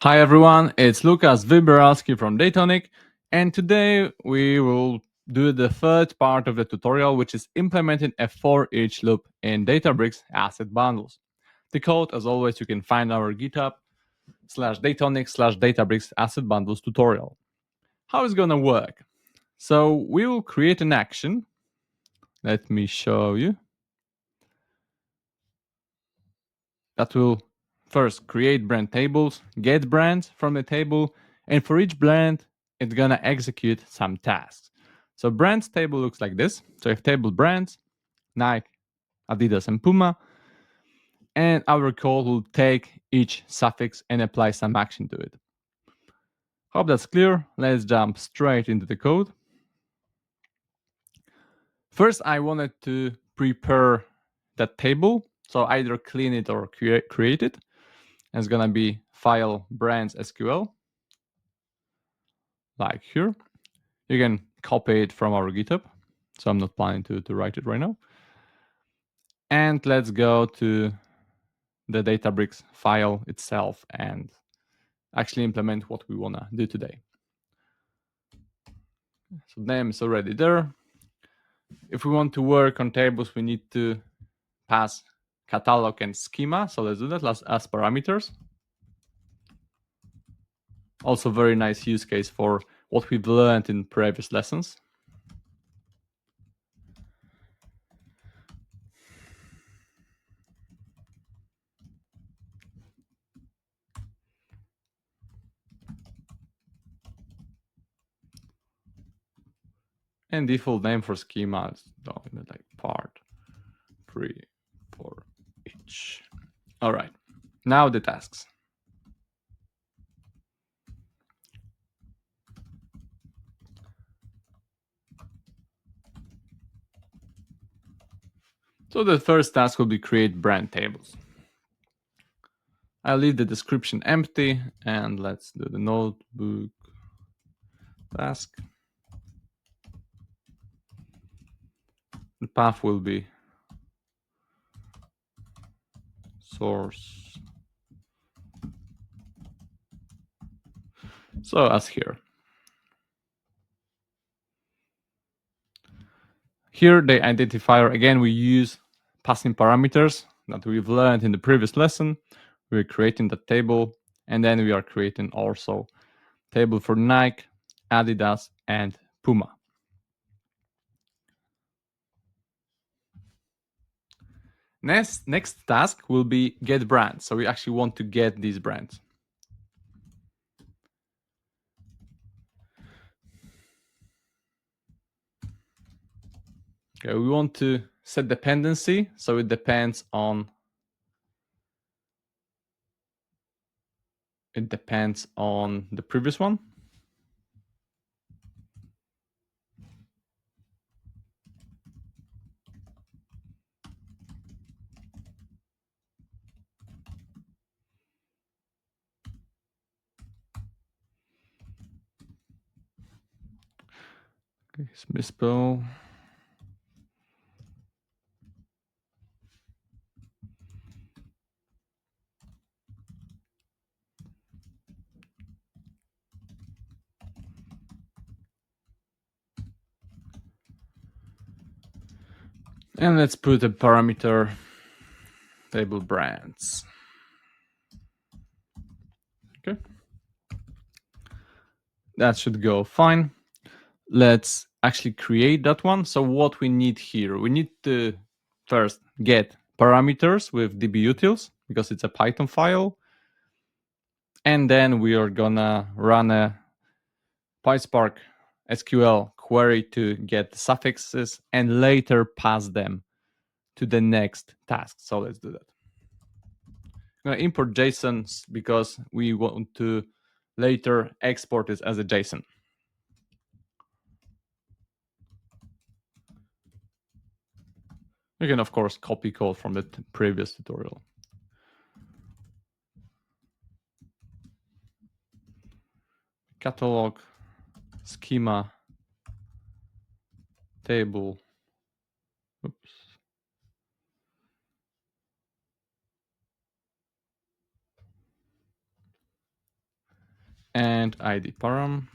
Hi everyone, it's Lukas Wyborowski from Datonic, and today we will do the third part of the tutorial, which is implementing a for each loop in Databricks Asset Bundles. The code, as always, you can find our GitHub /Datonic/Databricks Asset Bundles tutorial. How it's gonna work? So we will create an action. Let me show you. That will first create brand tables, get brands from the table, and for each brand, it's gonna execute some tasks. So brands table looks like this. So if table brands, Nike, Adidas, and Puma, and our code will take each suffix and apply some action to it. Hope that's clear. Let's jump straight into the code. First, I wanted to prepare that table. So either clean it or create it. It's gonna be file brands SQL, like here. You can copy it from our GitHub. So I'm not planning to write it right now. And let's go to the Databricks file itself and actually implement what we wanna do today. So name is already there. If we want to work on tables, we need to pass catalog and schema. So let's do that as parameters. Also very nice use case for what we've learned in previous lessons. And default name for schema is like part 3 for each. All right, now the tasks. So the first task will be create brand tables. I'll leave the description empty and let's do the notebook task. The path will be source. So as here. Here the identifier, again, we use passing parameters that we've learned in the previous lesson. We're creating the table and then we are creating also table for Nike, Adidas, and Puma. Next task will be get brands. So we actually want to get these brands. Okay, we want to set dependency, so it depends on the previous one. Okay, misspell. And let's put a parameter table brands. Okay. That should go fine. Let's actually create that one. So what we need here, we need to first get parameters with dbutils because it's a Python file. And then we are gonna run a PySpark SQL query to get suffixes and later pass them to the next task. So let's do that. I'm gonna import JSON because we want to later export it as a JSON. You can, of course, copy code from the previous tutorial. Catalog, schema, table. Oops. and ID param.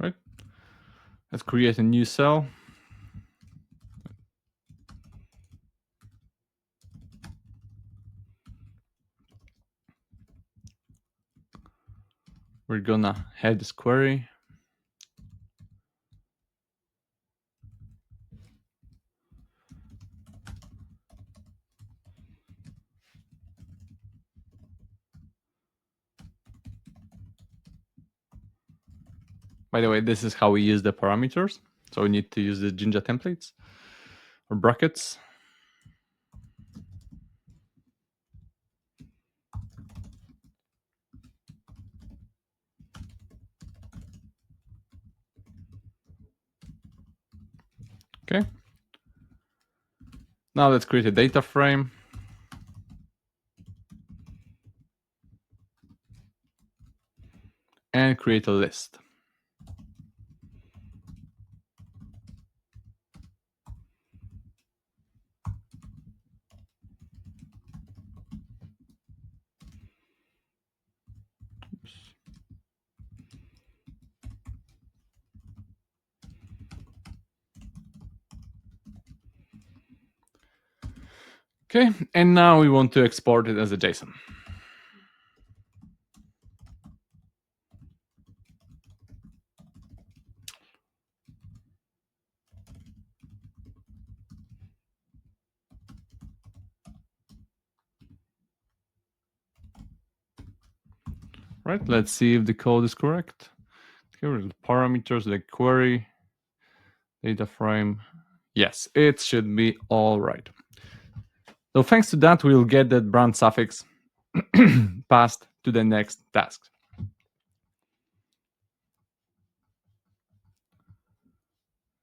Right. Let's create a new cell. We're gonna head this query. By the way, this is how we use the parameters. So we need to use the Jinja templates or brackets. Okay. Now let's create a data frame. And create a list. Okay, and now we want to export it as a JSON. Right, let's see if the code is correct. Here are the parameters, the query, data frame. Yes, it should be all right. So thanks to that, we'll get that brand suffix passed to the next task.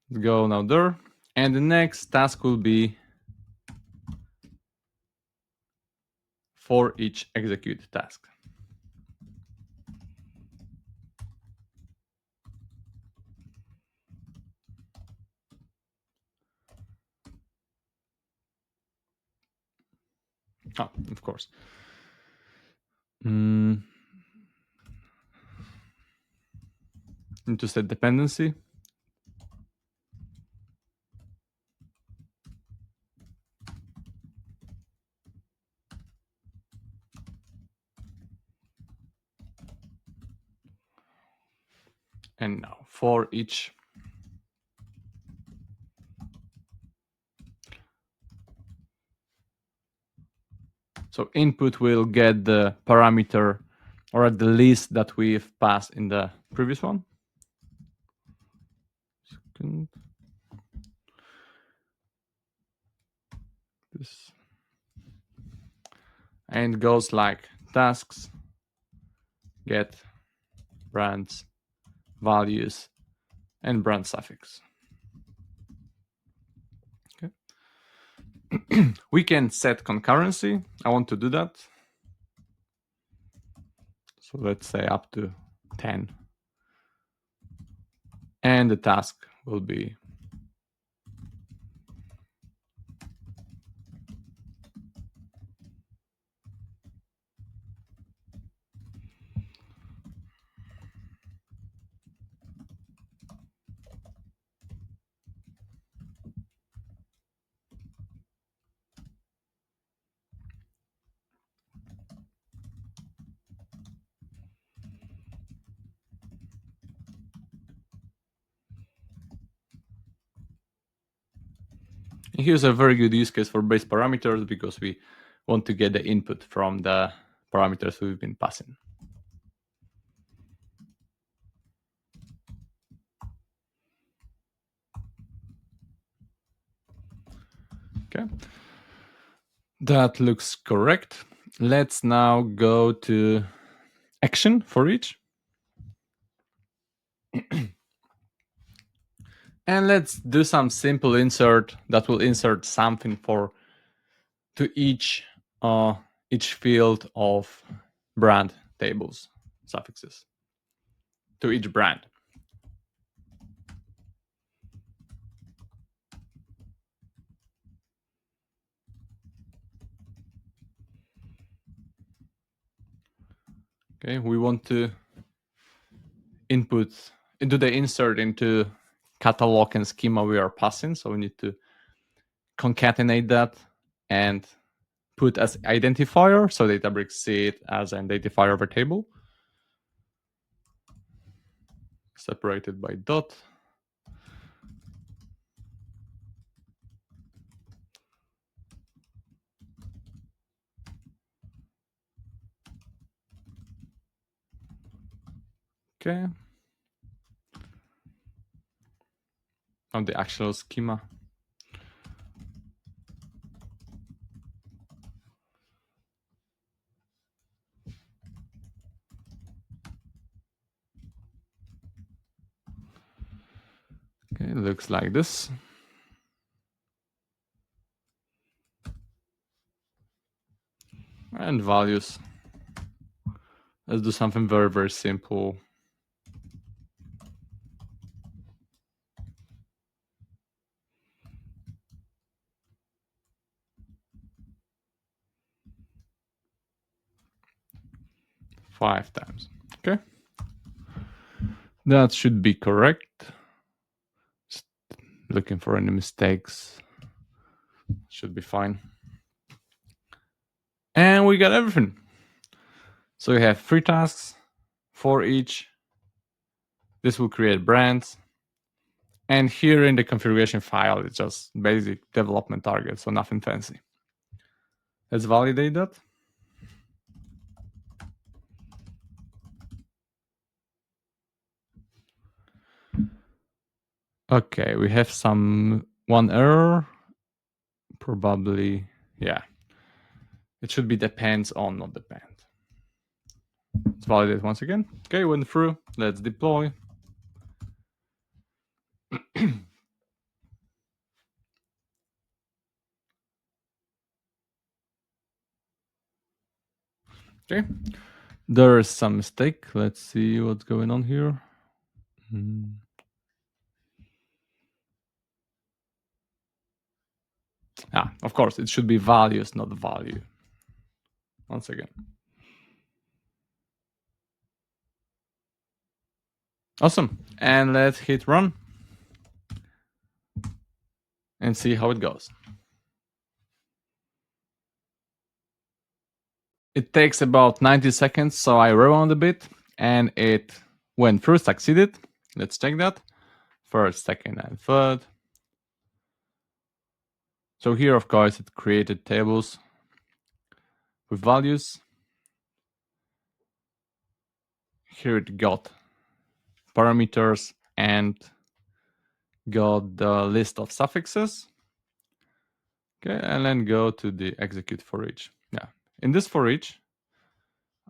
Let's go now there. And the next task will be for each execute task. Oh, of course. Need to set dependency. And now for each so input will get the parameter or at the list that we've passed in the previous one. Second. This. And goes like tasks, get brands, values, and brand suffix. Okay. We can set concurrency. I want to do that. So let's say up to 10. And the task will be here's a very good use case for base parameters because we want to get the input from the parameters we've been passing. Okay, that looks correct. Let's now go to action for each. And let's do some simple insert that will insert something to each field of brand tables suffixes to each brand. Okay, we want to input into the insert into catalog and schema we are passing, so we need to concatenate that and put as identifier, so Databricks see it as an identifier of a table, separated by dot. Okay. On the actual schema. Okay, it looks like this. And values. Let's do something very, very simple. Five times. Okay. That should be correct. Just looking for any mistakes. Should be fine. And we got everything. So we have 3 tasks for each. This will create brands. And here in the configuration file, it's just basic development target, so nothing fancy. Let's validate that. Okay, we have one error. Probably, yeah. It should be depends on, not depend. Let's validate once again. Okay, went through. Let's deploy. Okay, there is some mistake. Let's see what's going on here. Of course, it should be values, not value. Once again. Awesome. And let's hit run and see how it goes. It takes about 90 seconds, so I rewound a bit and it went through, succeeded. Let's check that. First, second, and third. So here, of course, it created tables with values. Here it got parameters and got the list of suffixes. Okay, and then go to the execute for each. Yeah, in this for each,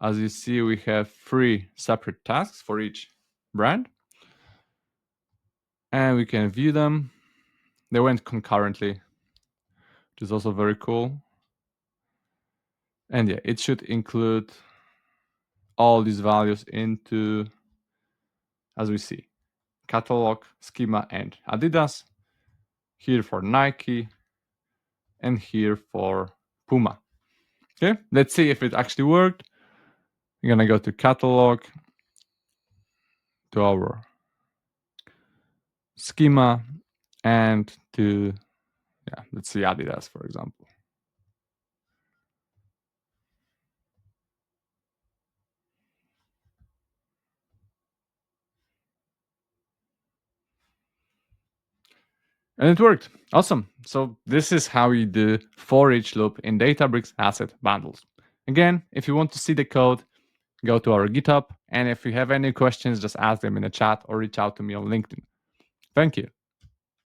as you see, we have 3 separate tasks for each brand. And we can view them. They went concurrently, which is also very cool. And yeah, it should include all these values into, as we see, catalog, schema, and Adidas. Here for Nike, and here for Puma. Okay, let's see if it actually worked. We're gonna go to catalog, to our schema, and to, let's see Adidas, for example. And it worked. Awesome. So this is how you do for each loop in Databricks Asset Bundles. Again, if you want to see the code, go to our GitHub. And if you have any questions, just ask them in the chat or reach out to me on LinkedIn. Thank you.